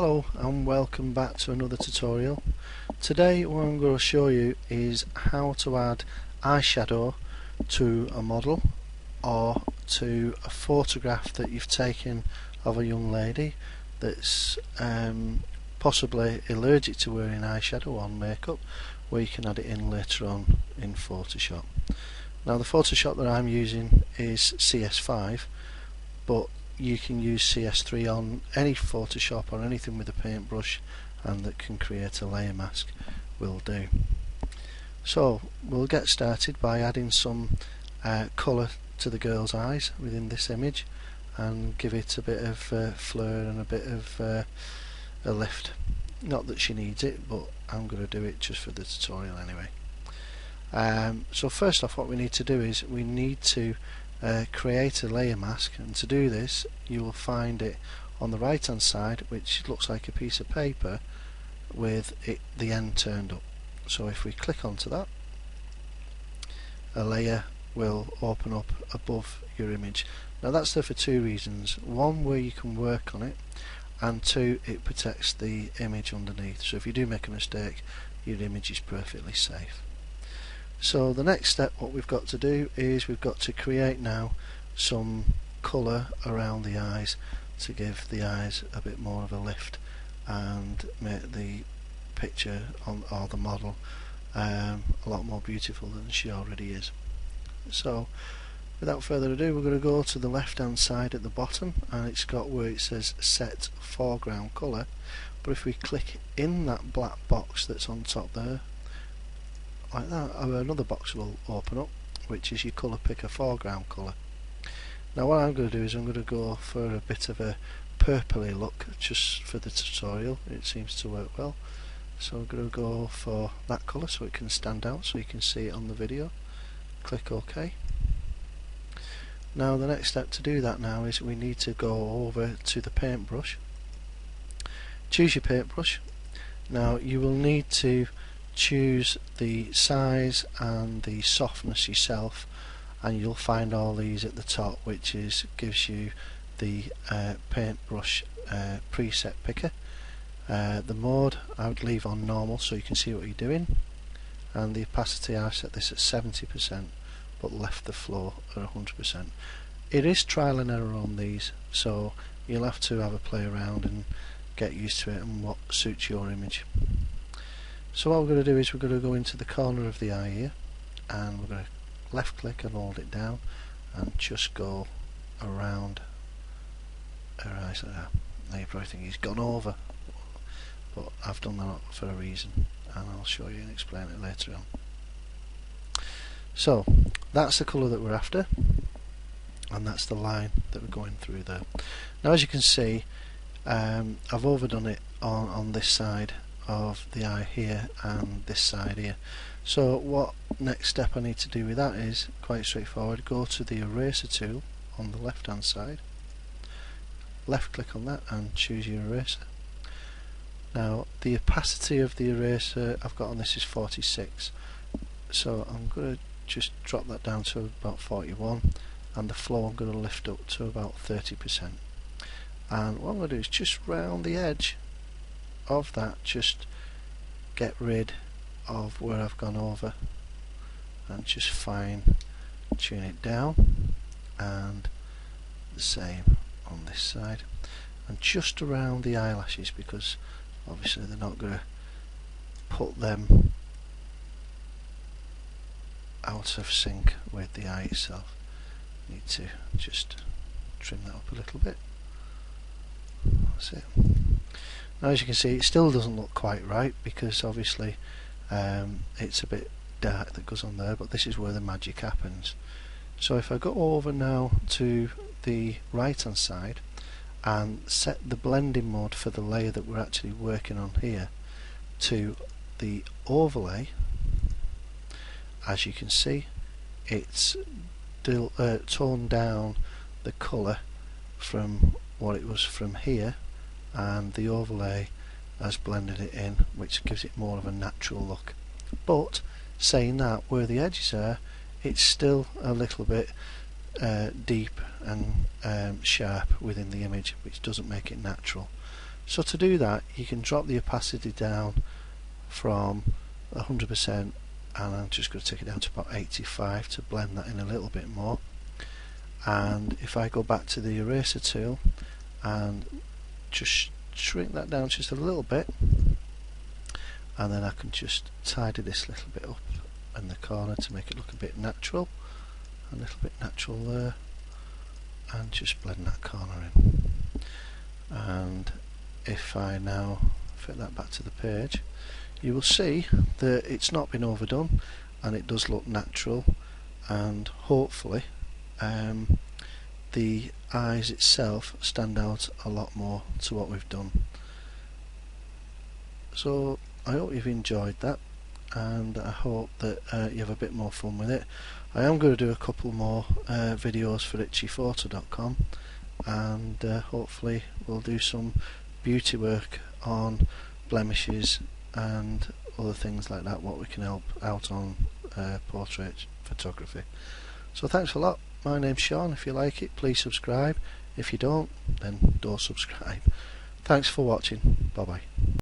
Hello and welcome back to another tutorial. Today what I'm going to show you is how to add eyeshadow to a model or to a photograph that you've taken of a young lady that's possibly allergic to wearing eyeshadow on makeup, where you can add it in later on in Photoshop. Now the Photoshop that I'm using is CS5, but you can use CS3 on any Photoshop or anything with a paintbrush and that can create a layer mask will do. So we'll get started by adding some colour to the girl's eyes within this image and give it a bit of flare and a bit of a lift. Not that she needs it, but I'm going to do it just for the tutorial anyway. So first off, what we need to do is we need to create a layer mask, and to do this you will find it on the right hand side, which looks like a piece of paper with the end turned up. So if we click onto that, a layer will open up above your image. Now that's there for two reasons: one, where you can work on it, and two, it protects the image underneath, so if you do make a mistake your image is perfectly safe. So the next step, what we've got to do is we've got to create now some colour around the eyes to give the eyes a bit more of a lift and make the picture or the model a lot more beautiful than she already is. So without further ado, we're going to go to the left hand side at the bottom, and it's got where it says set foreground colour, but if we click in that black box that's on top there like that, another box will open up, which is your colour picker foreground colour. Now what I'm going to do is I'm going to go for a bit of a purpley look just for the tutorial. It seems to work well, so I'm going to go for that colour so it can stand out so you can see it on the video. Click OK. Now the next step to do that now is we need to go over to the paintbrush. Choose your paintbrush. Now you will need to choose the size and the softness yourself, and you'll find all these at the top, which gives you the paintbrush preset picker. The mode I would leave on normal so you can see what you're doing, and the opacity I've set this at 70% but left the flow at 100%. It is trial and error on these, so you'll have to have a play around and get used to it and what suits your image. So what we're going to do is we're going to go into the corner of the eye here, and we're going to left click and hold it down and just go around her eyes like that. Now you probably think he's gone over, but I've done that for a reason, and I'll show you and explain it later on. So that's the colour that we're after, and that's the line that we're going through there. Now as you can see, I've overdone it on this side of the eye here and this side here. So what next step I need to do with that is quite straightforward. Go to the eraser tool on the left hand side, left click on that and choose your eraser. Now the opacity of the eraser I've got on this is 46, so I'm going to just drop that down to about 41, and the flow I'm going to lift up to about 30%. And what I'm going to do is just round the edge of that, just get rid of where I've gone over and just fine tune it down, and the same on this side, and just around the eyelashes, because obviously they're not going to put them out of sync with the eye itself. Need to just trim that up a little bit. That's it. Now as you can see, it still doesn't look quite right, because obviously it's a bit dark that goes on there, but this is where the magic happens. So if I go over now to the right hand side and set the blending mode for the layer that we're actually working on here to the overlay, as you can see it's toned down the colour from what it was from here, and the overlay has blended it in, which gives it more of a natural look. But saying that, where the edges are, it's still a little bit deep and sharp within the image, which doesn't make it natural. So to do that, you can drop the opacity down from 100%, and I'm just going to take it down to about 85 to blend that in a little bit more. And if I go back to the eraser tool and just shrink that down just a little bit, and then I can just tidy this little bit up in the corner to make it look a bit natural, a little bit natural there, and just blend that corner in. And if I now fit that back to the page, you will see that it's not been overdone and it does look natural, and hopefully the eyes itself stand out a lot more to what we've done. So I hope you've enjoyed that, and I hope that you have a bit more fun with it. I am going to do a couple more videos for itchyphoto.com, and hopefully we'll do some beauty work on blemishes and other things like that, what we can help out on portrait photography. So thanks a lot. My name's Sean. If you like it, please subscribe. If you don't, then don't subscribe. Thanks for watching. Bye bye.